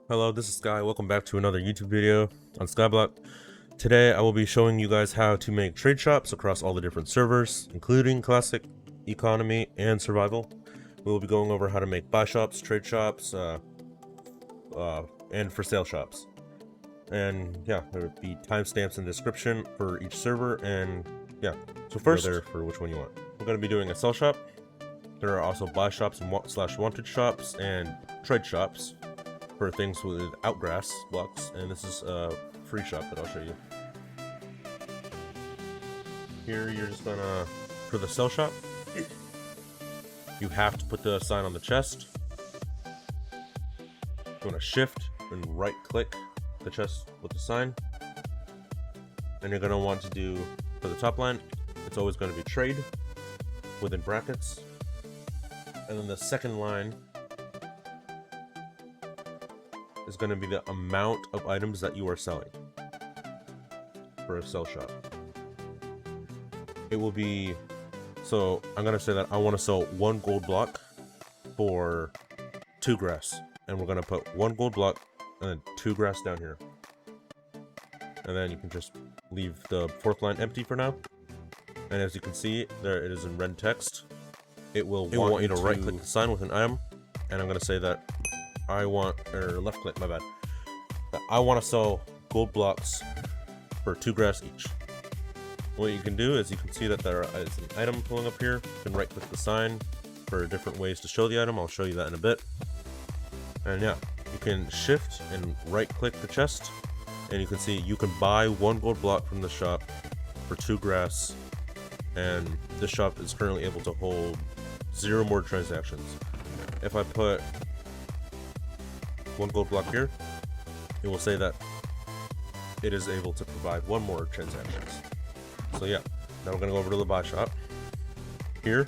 Hello, this is Sky. Welcome back to another YouTube video on Skyblock. Today I will be showing you guys how to make trade shops across all the different servers, including Classic, Economy, and Survival. We will be going over how to make buy shops, trade shops, and for sale shops. And yeah, there will be timestamps in the description for each server, and yeah, so first, there for which one you want. We're going to be doing a sell shop. There are also buy shops and wanted shops and trade shops for things without grass blocks, and this is a free shop that I'll show you. Here you're just gonna, for the sell shop, you have to put the sign on the chest. You want to shift and right click the chest with the sign, and you're gonna want to do, for the top line, it's always going to be trade within brackets, and then the second line is going to be the amount of items that you are selling for a sell shop. It will be, so I'm going to say that I want to sell 1 gold block for 2 grass, and we're going to put 1 gold block and then 2 grass down here, and then you can just leave the 4th line empty for now. And as you can see, there it is in red text. It will want you to right click the sign with an item, and I'm going to say that I want, or left click, my bad. I want to sell gold blocks for 2 grass each. What you can do is you can see that there is an item pulling up here. You can right click the sign for different ways to show the item. I'll show you that in a bit. And yeah, you can shift and right click the chest, and you can see you can buy 1 gold block from the shop for 2 grass, and this shop is currently able to hold 0 more transactions. If I put 1 gold block here, it will say that it is able to provide 1 more transactions. So yeah, now we're going to go over to the buy shop. Here,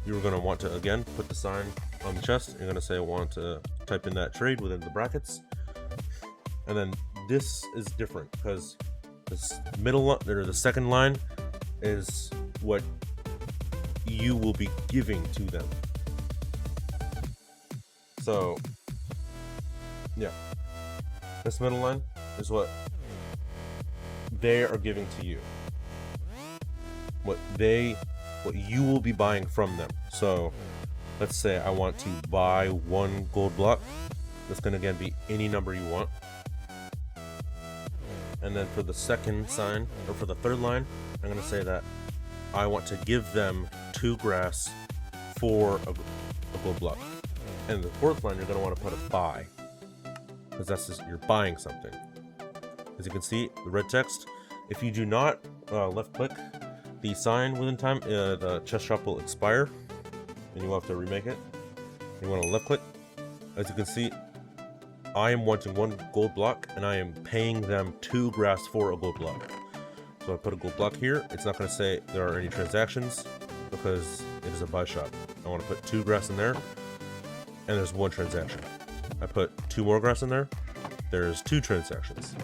you're going to want to again put the sign on the chest. You're going to say I want to type in that trade within the brackets. And then this is different because this middle or the second line is what you will be giving to them. So yeah, this middle line is what they are giving to you, what you will be buying from them. So let's say I want to buy 1 gold block. That's going to again be any number you want. And then for the second sign, or for the third line, I'm going to say that I want to give them 2 grass for a gold block. And the 4th line, you're going to want to put a buy, because that's just, you're buying something. As you can see, the red text, if you do not left click the sign within time, the chest shop will expire, and you will have to remake it. You want to left click. As you can see, I am wanting 1 gold block, and I am paying them 2 grass for a gold block. So I put a gold block here. It's not going to say there are any transactions because it is a buy shop. I want to put 2 grass in there, and there's 1 transaction. I put 2 more grass in there, there's 2 transactions.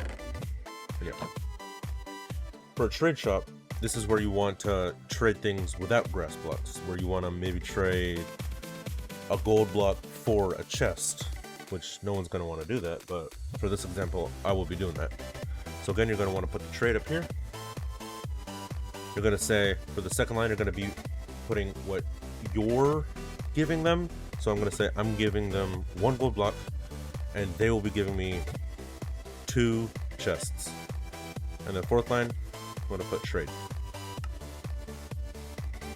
And yeah. For a trade shop, this is where you want to trade things without grass blocks, where you want to maybe trade a gold block for a chest, which no one's going to want to do that, but for this example, I will be doing that. So again, you're going to want to put the trade up here. You're going to say, for the second line, you're going to be putting what you're giving them. So I'm going to say I'm giving them 1 gold block, and they will be giving me 2 chests. And then 4th line, I'm going to put trade.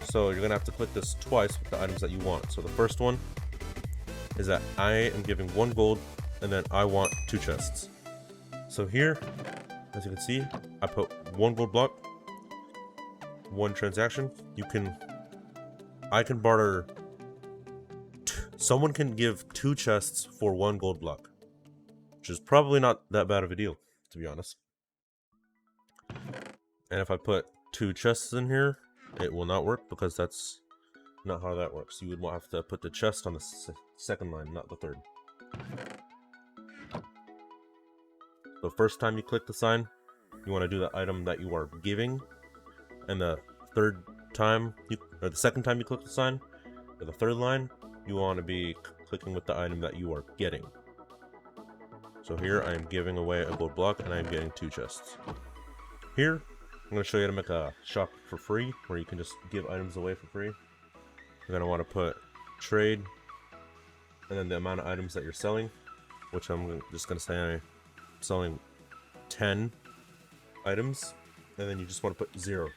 So you're going to have to click this twice with the items that you want. So the first one is that I am giving 1 gold, and then I want 2 chests. So here, as you can see, I put 1 gold block, 1 transaction. I can barter, someone can give 2 chests for 1 gold block, which is probably not that bad of a deal, to be honest. And if I put 2 chests in here, it will not work because that's not how that works. You would have to put the chest on the second line, not the third. The first time you click the sign, you want to do the item that you are giving, and the second time you click the sign, or the third line, you want to be clicking with the item that you are getting. So here I am giving away a gold block and I am getting 2 chests. Here, I'm going to show you how to make a shop for free, where you can just give items away for free. You're going to want to put trade, and then the amount of items that you're selling, which I'm just going to say I'm selling 10 items, and then you just want to put 0.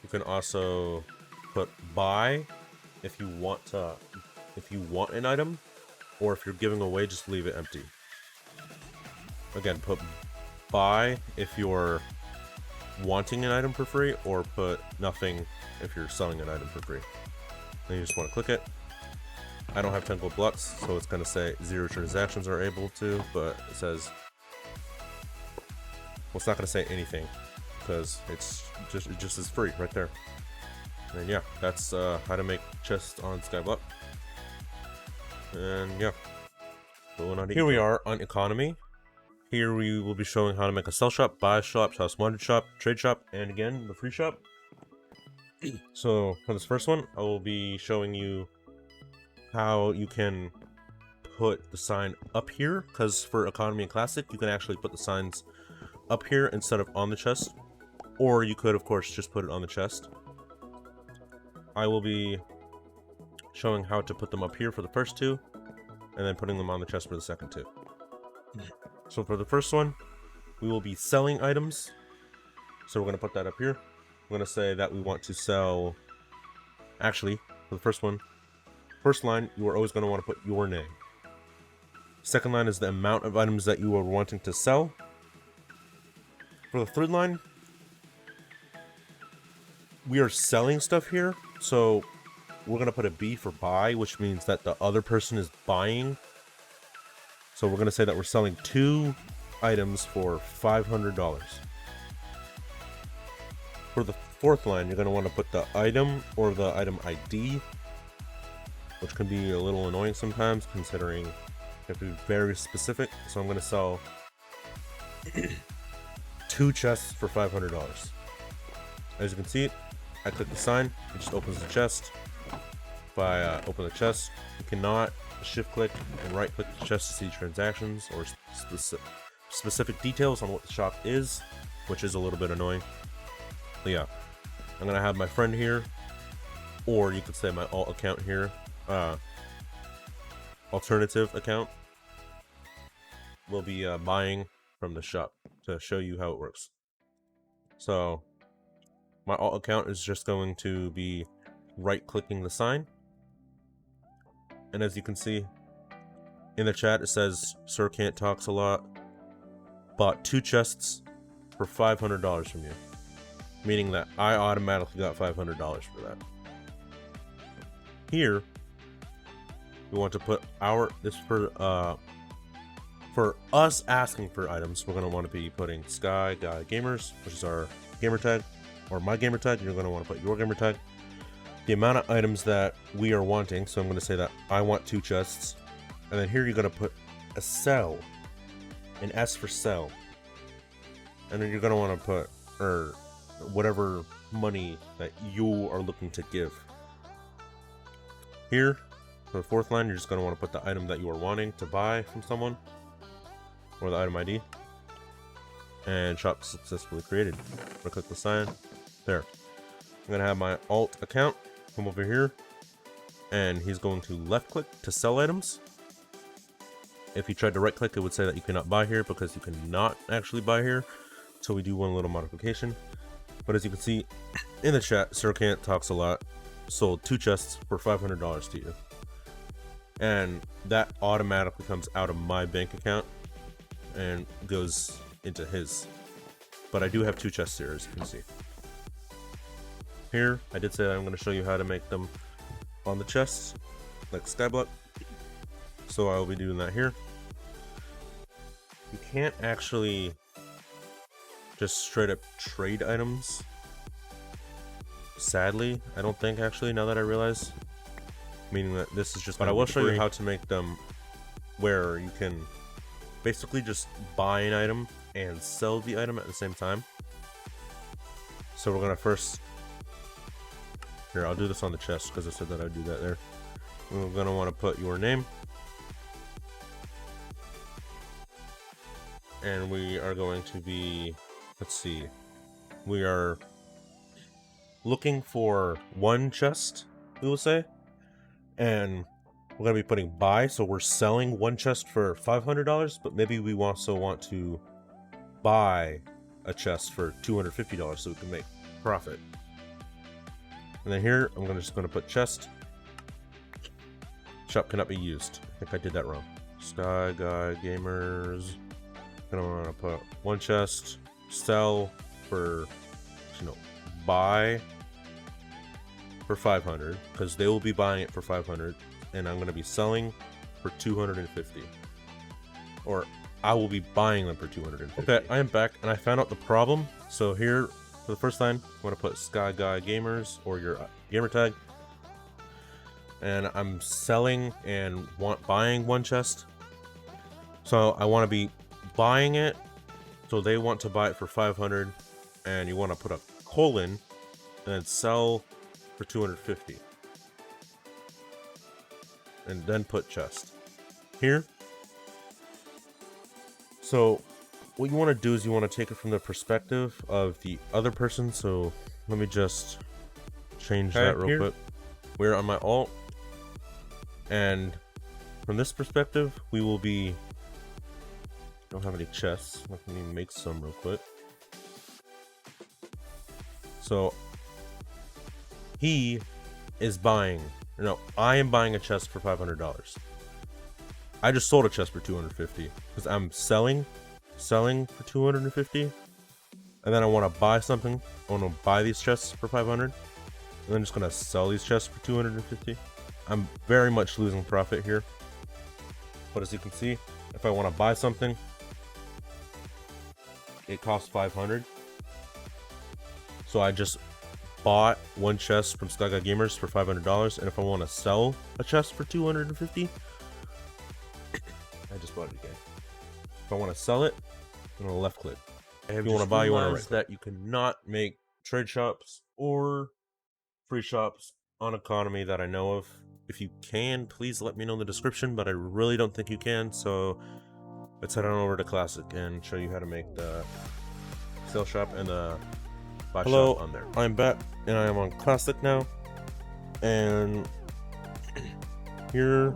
You can also put buy if you want an item, or if you're giving away, just leave it empty. Again, put buy if you're wanting an item for free, or put nothing if you're selling an item for free. Then you just want to click it. I don't have 10 gold blocks, so it's going to say 0 transactions are able to, but it says, well, it's not going to say anything because it just is free right there. And yeah, that's how to make chests on Skyblock. And yeah, here we are on economy. Here we will be showing how to make a sell shop, buy shop, house wanted shop, trade shop, and again the free shop. So for this first one, I will be showing you how you can put the sign up here, because for economy and classic you can actually put the signs up here instead of on the chest, or you could of course just put it on the chest. I will be showing how to put them up here for the first 2, and then putting them on the chest for the second 2. So for the first one, we will be selling items. So we're going to put that up here. We're going to say that we want to sell, actually, for the first one, first line, you are always going to want to put your name. Second line is the amount of items that you are wanting to sell. For the third line, we are selling stuff here, so we're going to put a B for buy, which means that the other person is buying. So we're going to say that we're selling 2 items for $500. For the fourth line, you're going to want to put the item or the item ID, which can be a little annoying sometimes, considering you have to be very specific. So I'm going to sell 2 chests for $500. As you can see, I click the sign, it just opens the chest. If I open the chest, you cannot shift click and right click the chest to see transactions or specific details on what the shop is, which is a little bit annoying. But yeah, I'm gonna have my friend here, or you could say my alt account here, alternative account, will be buying from the shop to show you how it works. So my alt account is just going to be right clicking the sign. And as you can see in the chat, it says Sir Can't Talks a Lot bought 2 chests for $500 from you, meaning that I automatically got $500 for that. Here we want to put this for us asking for items. We're going to want to be putting SkyGuyGamerz, which is our gamer tag, or my gamer tag. You're going to want to put your gamer tag. The amount of items that we are wanting, so I'm going to say that I want 2 chests, and then here you're going to put a sell, an S for sell, and then you're going to want to put whatever money that you are looking to give. Here for the fourth line, you're just going to want to put the item that you are wanting to buy from someone, or the item ID, and shop successfully created. I'll click the sign there. I'm going to have my alt account come over here, and he's going to left click to sell items. If you tried to right click, it would say that you cannot buy here, because you cannot actually buy here. So we do one little modification. But as you can see in the chat, Sir Can't Talks a Lot sold 2 chests for $500 to you, and that automatically comes out of my bank account and goes into his. But I do have 2 chests here, as you can see. Here, I did say that I'm going to show you how to make them on the chests, like Skyblock. So I will be doing that here. You can't actually just straight up trade items. Sadly, I don't think, actually, now that I realize. Meaning that this is just... But I will show you how to make them where you can basically just buy an item and sell the item at the same time. So we're going to first... Here, I'll do this on the chest because I said that I'd do that there. We're going to want to put your name. and we are going to be, let's see, we are looking for one chest, we will say, and we're going to be putting buy, so we're selling one chest for $500, but maybe we also want to buy a chest for $250 so we can make profit. And then here, I'm just going to put chest. Shop cannot be used. I think I did that wrong. SkyGuyGamerz. I'm going to put one chest, sell for, buy for 500, because they will be buying it for 500, and I'm going to be selling for 250. Or I will be buying them for 250. Okay, I am back, and I found out the problem. So here, for the first time, I'm going to put SkyGuyGamerz, or your gamer tag. And I'm selling and buying one chest. So I want to be buying it, so they want to buy it for 500, and you want to put a colon, and then sell for 250. And then put chest. Here. So what you want to do is you want to take it from the perspective of the other person. So let me just change that real quick. We're on my alt, and from this perspective we will be, don't have any chests. Let me make some real quick. So he is buying, no, I am buying a chest for $500. I just sold a chest for 250 because I'm selling for 250, and then I want to buy something. I want to buy these chests for 500, and then I'm just gonna sell these chests for 250. I'm very much losing profit here, but as you can see, if I want to buy something, it costs 500. So I just bought one chest from SkyGuyGamerz for $500, and if I want to sell a chest for 250, I just bought it again. If I want to sell it, I'm gonna left click. If you want to buy, you want to right click. That you cannot make trade shops or free shops on economy that I know of. If you can, please let me know in the description, but I really don't think you can. So let's head on over to Classic and show you how to make the sell shop and the buy shop on there. I'm back, and I am on Classic now, and here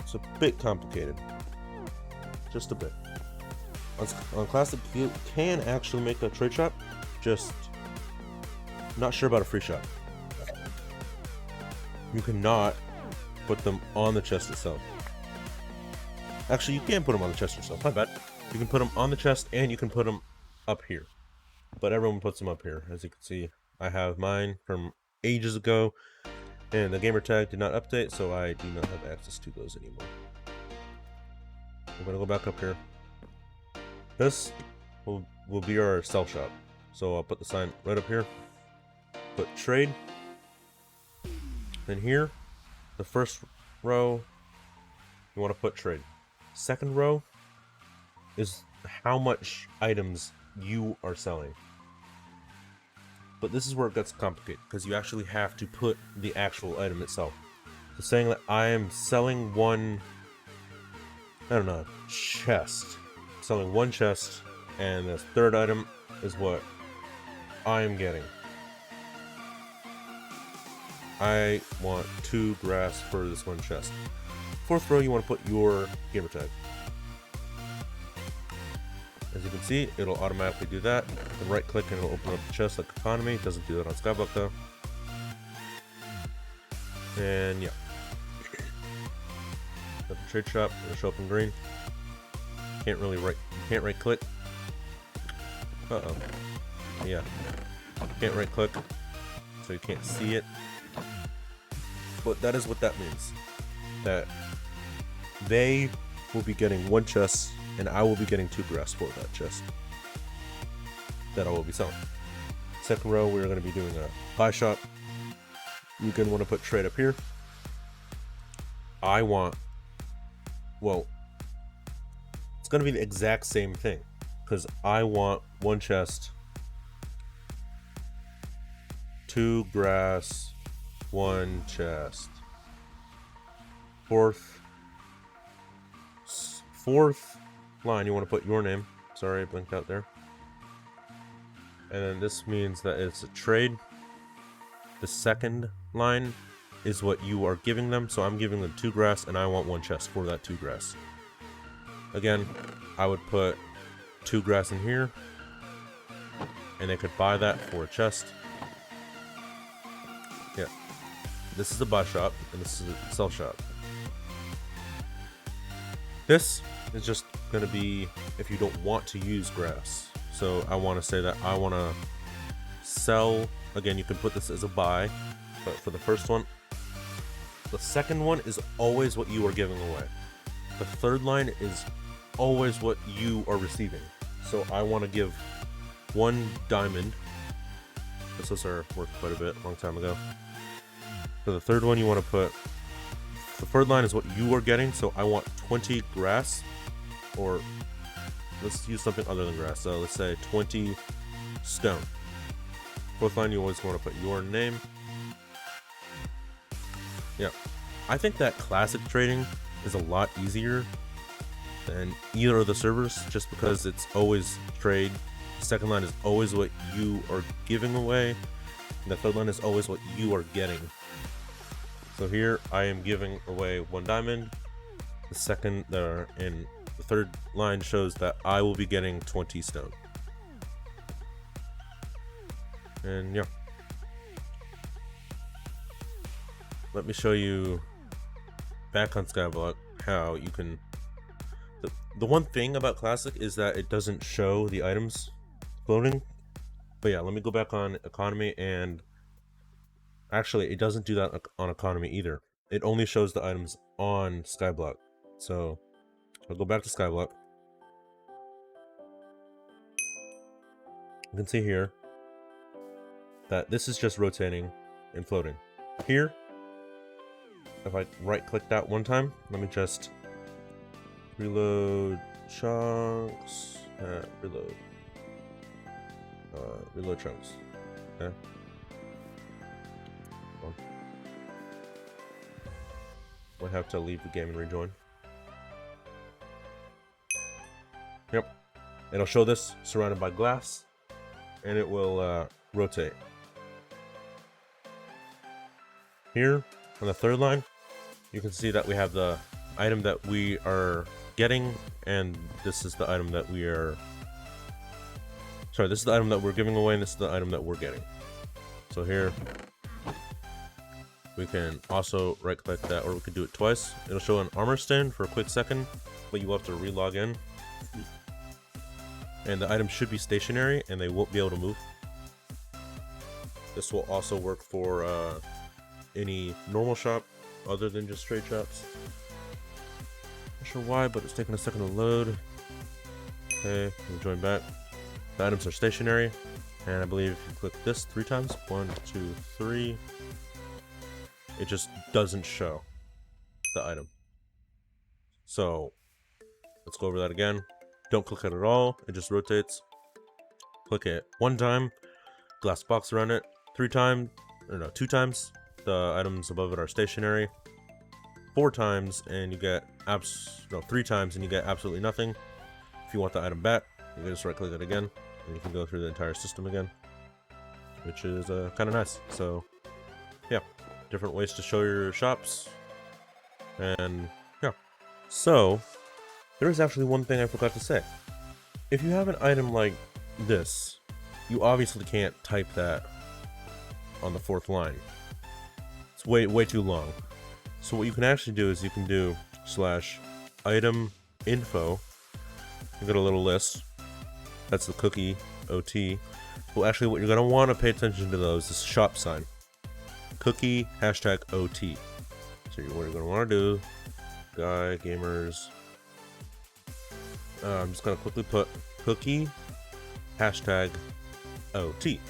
it's a bit complicated, just a bit. On Classic, you can actually make a trade shop, just not sure about a free shop. You cannot put them on the chest itself. Actually, you can put them on the chest yourself. My bad. You can put them on the chest, and you can put them up here. But everyone puts them up here. As you can see, I have mine from ages ago, and the gamer tag did not update, so I do not have access to those anymore. We're gonna go back up here. This will be our sell shop. So I'll put the sign right up here. Put trade. Then here, the first row, you want to put trade. Second row is how much items you are selling. But this is where it gets complicated, because you actually have to put the actual item itself. So saying that I am selling one, I don't know, chest. Selling one chest, and this third item is what I am getting. I want 2 grass for this one chest. Fourth row, you want to put your gamer tag. As you can see, it'll automatically do that. Then right click and it'll open up the chest like economy. It doesn't do that on Skyblock though. And yeah. Got the trade shop, it'll show up in green. Can't right click. Uh-oh. Yeah. Can't right click, so you can't see it. But that is what that means. That they will be getting one chest, and I will be getting 2 grass for that chest that I will be selling. Second row, we're going to be doing a buy shop. You're going to want to put trade up here. I want, well, it's going to be the exact same thing, because I want one chest, 2 grass, 1 chest. Fourth, line, you want to put your name. Sorry, I blinked out there. And then this means that it's a trade. The second line is what you are giving them. So I'm giving them 2 grass, and I want 1 chest for that 2 grass. Again, I would put 2 grass in here, and they could buy that for a chest. Yeah. This is the buy shop, and this is the sell shop. This is just going to be if you don't want to use grass. So I want to say that I want to sell. Again, you can put this as a buy, but for the first one, the second one is always what you are giving away. The third line is always what you are receiving. So I want to give 1 diamond. This was our work quite a bit, a long time ago. For the third one, you want to put, the third line is what you are getting, so I want 20 grass, or let's use something other than grass, so let's say 20 stone. Fourth line, you always want to put your name. Yeah, I think that classic trading is a lot easier than either of the servers, just because it's always trade. The second line is always what you are giving away, and the third line is always what you are getting. So here I am giving away 1 diamond. The second there and the third line shows that I will be getting 20 stone. And yeah. Let me show you back on Skyblock how you can. The one thing about Classic is that it doesn't show the items floating. But yeah, let me go back on economy, and actually it doesn't do that on economy either. It only shows the items on Skyblock. So I'll go back to Skyblock. You can see here that this is just rotating and floating. Here, if I right click that one time, let me just reload chunks, reload chunks. Okay. We'll have to leave the game and rejoin. Yep. It'll show this surrounded by glass, and it will rotate. Here on the third line, you can see that we have the item that we are getting, and this is the item that we are. Sorry, this is the item that we're giving away, and this is the item that we're getting. So here, we can also right click that, or we could do it twice. It'll show an armor stand for a quick second, but you will have to re-log in. And the item should be stationary, and they won't be able to move. This will also work for any normal shop other than just trade shops. Not sure why, but it's taking a second to load. Okay, we'll join back. The items are stationary, and I believe if you click this 3 times, 1, 2, 3, it just doesn't show the item. So let's go over that again. Don't click it at all, it just rotates. Click it 1 time, glass box around it. 3 times, or no, 2 times, the items above it are stationary. 4 times, and you get 3 times, and you get absolutely nothing. If you want the item back, you can just right click it again, and you can go through the entire system again, which is kind of nice. So yeah, different ways to show your shops, and yeah. So there is actually one thing I forgot to say. If you have an item like this, you obviously can't type that on the 4th line. It's way too long. So what you can actually do is you can do /item info. You get a little list. That's the cookie OT. Well, actually, what you're gonna want to pay attention to those is shop sign. Cookie #OT. So what you're gonna want to do, SkyGuYgamerz. I'm just gonna quickly put cookie #OT.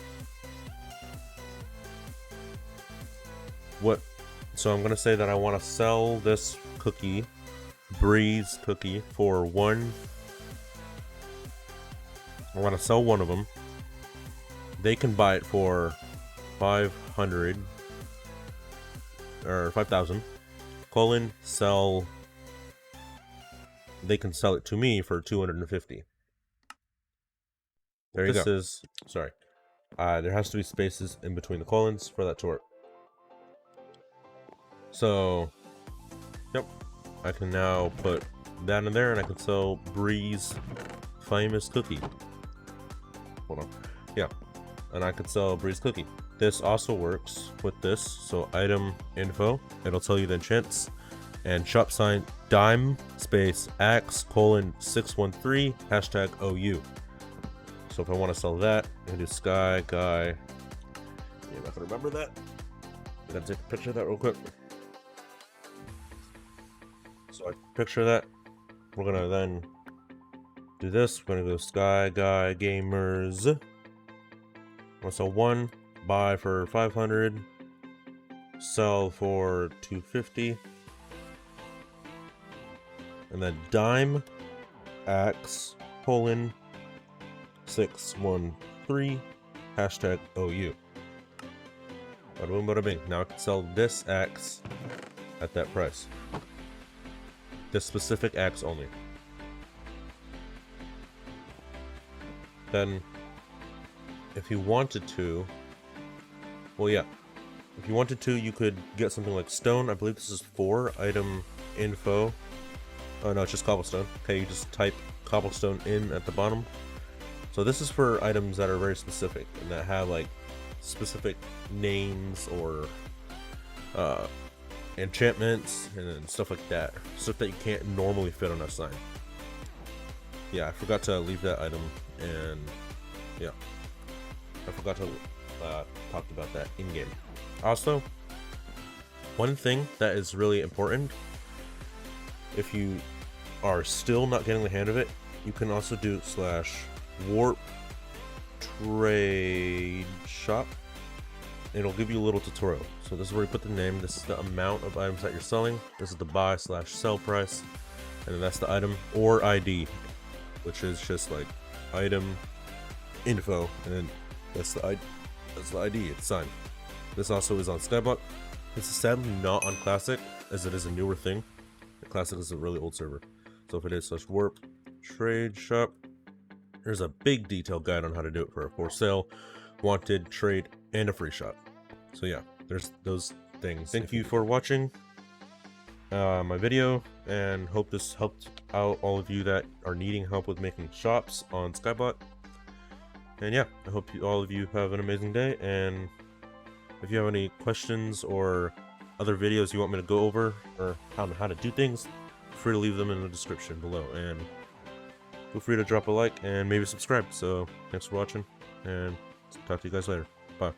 So I'm gonna say that I want to sell this cookie, Breeze cookie, for 1. I want to sell 1 of them. They can buy it for 500 or 5,000. Sell they can sell it to me for 250. There you go. Sorry. There has to be spaces in between the colons for that to work. So, yep. I can now put that in there, and I can sell Bree's famous cookie. Hold on. Yeah. And I could sell Bree's cookie. This also works with this. So item info, it'll tell you the enchants, and shop sign dime space axe colon 613 hashtag OU. So if I want to sell that, I can do Sky Guy. You're not gonna remember that. I'm gonna take a picture of that real quick. So I picture that. We're gonna then do this. We're gonna go SkyGuyGamerz. So one, buy for 500, sell for 250, and then dime axe colon 613 hashtag OU. Bada boom, bada bing. Now I can sell this axe at that price. This specific axe only. Then, if you wanted to, well, yeah, if you wanted to, you could get something like stone. I believe this is 4 item info. Oh no, it's just cobblestone. Okay, you just type cobblestone in at the bottom. So this is for items that are very specific and that have like specific names or enchantments and stuff like that. Stuff that you can't normally fit on a sign. Yeah, I forgot to leave that item, and yeah, I forgot to talk about that in game. Also, one thing that is really important, if you are still not getting the hang of it, you can also do /warp trade shop. It'll give you a little tutorial. So this is where you put the name, this is the amount of items that you're selling, this is the buy / sell price, and then that's the item or ID, which is just like item info, and then that's the ID, it's signed. This also is on Skyblock. This is sadly not on Classic, as it is a newer thing. The Classic is a really old server. So if it is /warp trade shop, there's a big detailed guide on how to do it for a for sale, wanted, trade, and a free shop. So yeah, there's those things. Thank you for watching my video, and hope this helped out all of you that are needing help with making shops on Skyblock. And yeah, I hope all of you have an amazing day, and if you have any questions or other videos you want me to go over, or how to do things, feel free to leave them in the description below, and feel free to drop a like and maybe subscribe. So thanks for watching, and talk to you guys later. Bye.